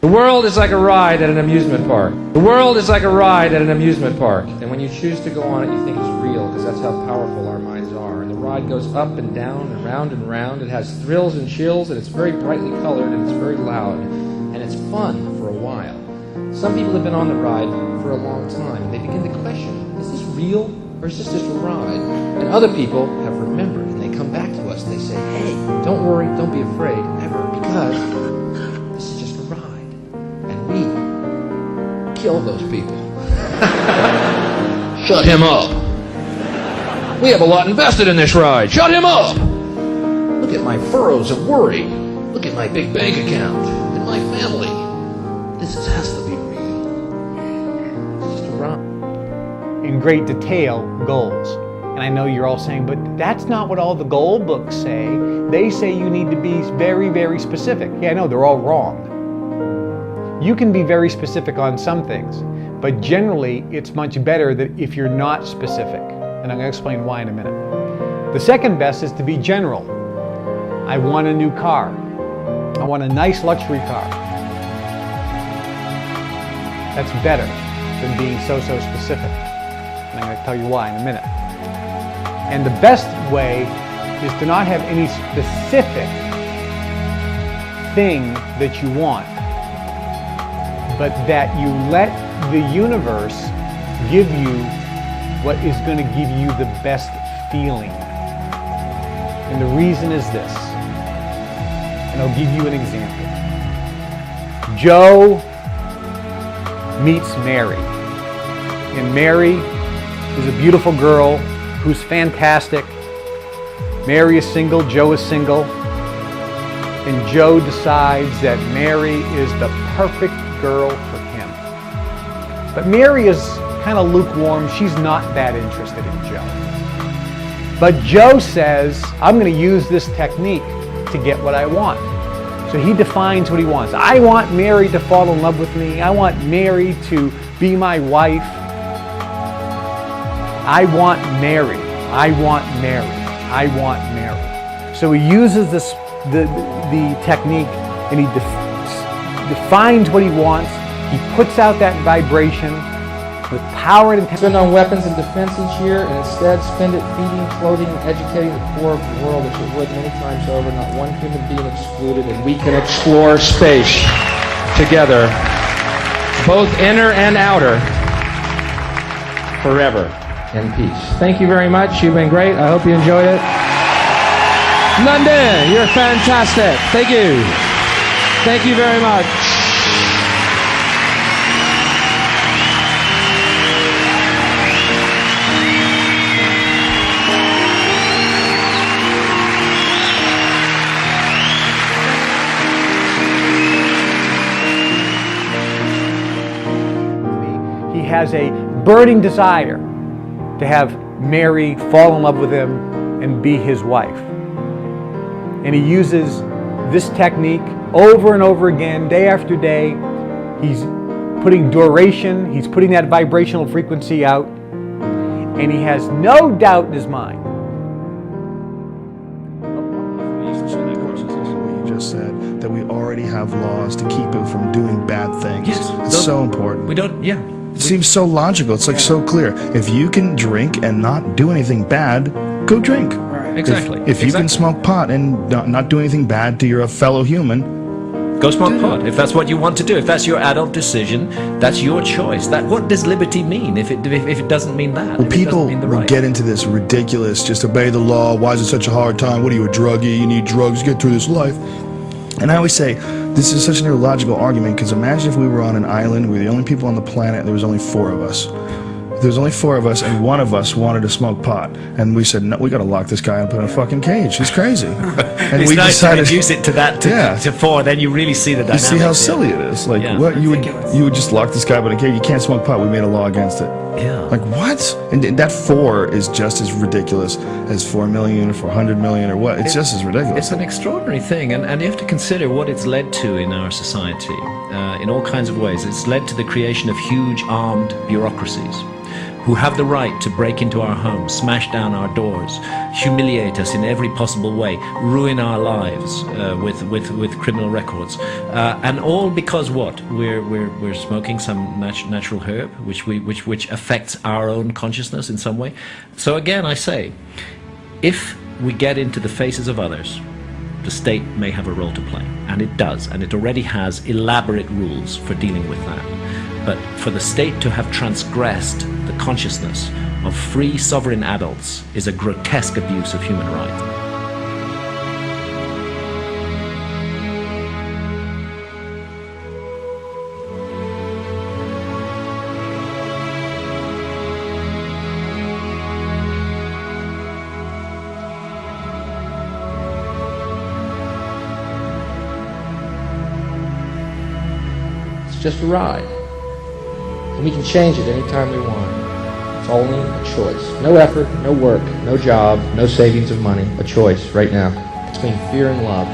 The world is like a ride at an amusement park. The world is like a ride at an amusement park. And when you choose to go on it, you think it's real, because that's how powerful our minds are. And the ride goes up and down and round and round. It has thrills and chills, and it's very brightly colored, and it's very loud. And it's fun for a while. Some people have been on the ride for a long time. They begin to question, is this real, or is this just a ride? And other people have remembered, and they come back to us. They say, hey, don't worry, don't be afraid, ever, because this is just a ride. We kill those people. Shut him up. We have a lot invested in this ride. Shut him up. Look at my furrows of worry. Look at my big bank account and my family. This has to be real. It's just a ride. In great detail, goals. And I know you're all saying, but that's not what all the goal books say. They say you need to be very, very specific. Yeah, I know, they're all wrong. You can be very specific on some things, but generally it's much better that if you're not specific. And I'm going to explain why in a minute. The second best is to be general. I want a new car. I want a nice luxury car. That's better than being so specific. And I'm going to tell you why in a minute. And the best way is to not have any specific thing that you want, but that you let the universe give you what is going to give you the best feeling. And the reason is this, and I'll give you an example. Joe meets Mary, and Mary is a beautiful girl who's fantastic. Mary is single, Joe is single, and Joe decides that Mary is the perfect girl for him. But Mary is kind of lukewarm. She's not that interested in Joe. But Joe says, I'm going to use this technique to get what I want. So he defines what he wants. I want Mary to fall in love with me. I want Mary to be my wife. I want Mary. I want Mary. I want Mary. So he uses the technique, and he defines what he wants. He puts out that vibration with power and intensity. Spend on weapons and defense each year, and instead spend it feeding, clothing, and educating the poor of the world, which it would many times over, not one human being excluded, and we can explore space together, both inner and outer, forever in peace. Thank you very much. You've been great. I hope you enjoyed it. London, you're fantastic. Thank you. Thank you very much. He has a burning desire to have Mary fall in love with him and be his wife. And he uses this technique over and over again, day after day. He's putting duration, he's putting that vibrational frequency out, and he has no doubt in his mind. What you just said, that we already have laws to keep him from doing bad things. Yes, it's so important. We don't, yeah. It seems so logical. It's like so clear. If you can drink and not do anything bad, go drink. Exactly. If you can smoke pot and not do anything bad to your fellow human, go smoke pot. If that's what you want to do, if that's your adult decision, that's your choice. What does liberty mean if it doesn't mean that? Well, people will get into this ridiculous, just obey the law. Why is it such a hard time? What are you, a druggie? You need drugs to get through this life. And I always say, this is such an illogical argument, because imagine if we were on an island, we were the only people on the planet, and there was only 4 of us. There was only 4 of us, and one of us wanted to smoke pot, and we said, no, we got to lock this guy and put him in a fucking cage. He's crazy. And it's we nice decided to reduce it to that to 4. Then you really see the dynamics. You see how silly it is. Like, yeah. what you would just lock this guy up in a cage. You can't smoke pot. We made a law against it. Yeah. Like, what? And that 4 is just as ridiculous as 4 million or 400 million or what. It's just as ridiculous. It's an extraordinary thing, and you have to consider what it's led to in our society in all kinds of ways. It's led to the creation of huge armed bureaucracies, who have the right to break into our homes, smash down our doors, humiliate us in every possible way, ruin our lives with criminal records, and all because what? We're smoking some natural herb, which affects our own consciousness in some way. So again, I say, if we get into the faces of others, the state may have a role to play, and it does, and it already has elaborate rules for dealing with that. But for the state to have transgressed the consciousness of free sovereign adults is a grotesque abuse of human rights. It's just a ride. And we can change it anytime we want. It's only a choice. No effort, no work, no job, no savings of money. A choice right now between fear and love.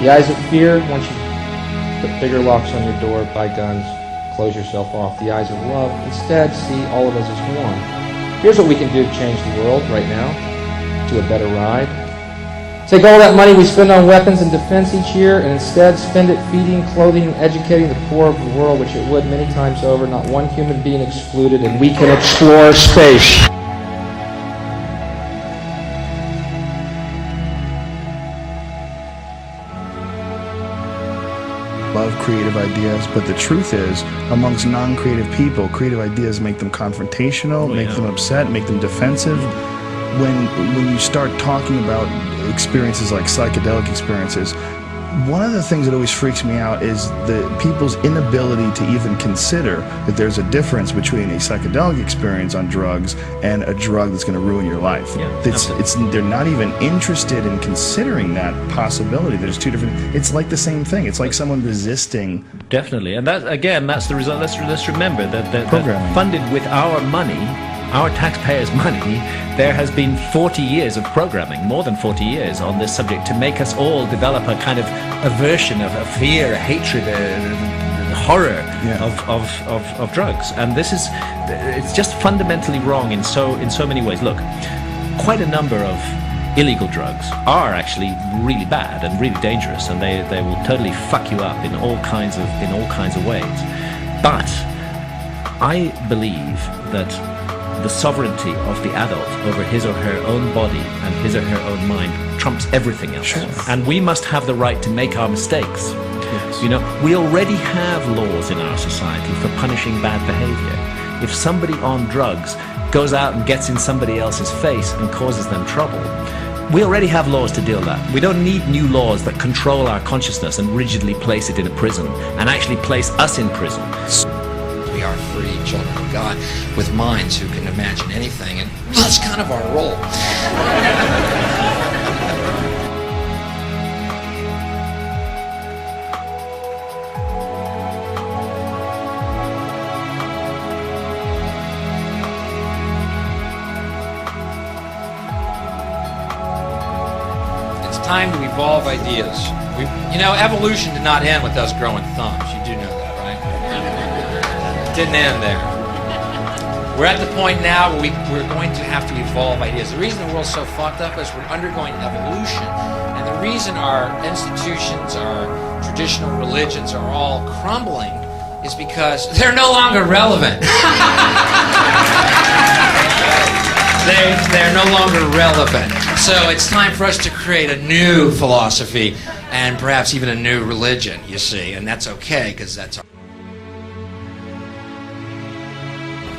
The eyes of fear want you to put bigger locks on your door, buy guns, close yourself off. The eyes of love instead see all of us as one. Here's what we can do to change the world right now to a better ride. Take all that money we spend on weapons and defense each year and instead spend it feeding, clothing, and educating the poor of the world, which it would many times over, not one human being excluded, and we can explore space. Love creative ideas, but the truth is, amongst non-creative people, creative ideas make them confrontational, make them upset, make them defensive. When you start talking about experiences like psychedelic experiences, one of the things that always freaks me out is the people's inability to even consider that there's a difference between a psychedelic experience on drugs and a drug that's going to ruin your life. They're not even interested in considering that possibility. There's two different. It's like the same thing. It's like someone resisting. Definitely, and that's the result. Let's remember that Programming. Funded with our money, our taxpayers' money, there has been 40 years of programming, more than 40 years on this subject, to make us all develop a kind of aversion, of a fear, a hatred, a horror of drugs. And it's just fundamentally wrong in so many ways. Look, quite a number of illegal drugs are actually really bad and really dangerous, and they will totally fuck you up in all kinds of ways. But I believe that the sovereignty of the adult over his or her own body and his or her own mind trumps everything else. Sure. And we must have the right to make our mistakes. Yes. You know, we already have laws in our society for punishing bad behavior. If somebody on drugs goes out and gets in somebody else's face and causes them trouble, we already have laws to deal with that. We don't need new laws that control our consciousness and rigidly place it in a prison and actually place us in prison. We are free children of God with minds who can imagine anything, and that's kind of our role. It's time to evolve ideas. Evolution did not end with us growing thumbs. You do know that, right? It didn't end there. We're at the point now where we're going to have to evolve ideas. The reason the world's so fucked up is we're undergoing evolution. And the reason our institutions, our traditional religions are all crumbling is because they're no longer relevant. They're no longer relevant. So it's time for us to create a new philosophy and perhaps even a new religion, you see. And that's okay, because that's our...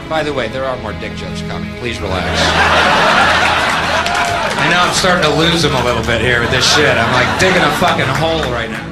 By the way, there are more dick jokes coming. Please relax. I know I'm starting to lose them a little bit here with this shit. I'm like digging a fucking hole right now.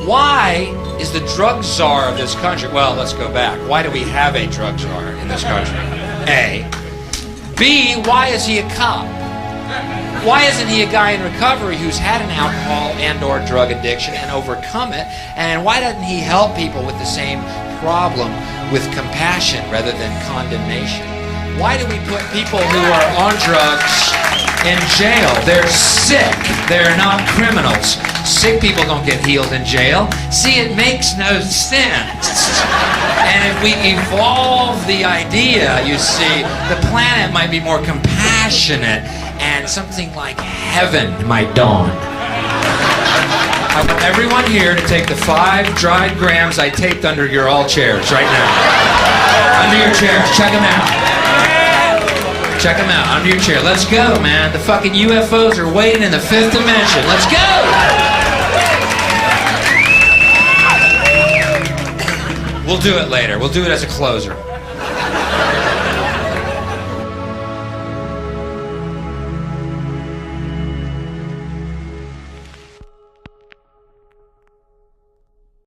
Why is the drug czar of this country? Well, let's go back. Why do we have a drug czar in this country? A. B. Why is he a cop? Why isn't he a guy in recovery who's had an alcohol and or drug addiction and overcome it? And why doesn't he help people with the same problem with compassion rather than condemnation? Why do we put people who are on drugs in jail? They're sick. They're not criminals. Sick people don't get healed in jail. See, it makes no sense. And if we evolve the idea, you see, the planet might be more compassionate and something like heaven might dawn. I want everyone here to take the 5 dried grams I taped under your all chairs right now. Under your chairs. Check them out. Check them out. Under your chair. Let's go, man. The fucking UFOs are waiting in the 5th dimension. Let's go! We'll do it later. We'll do it as a closer.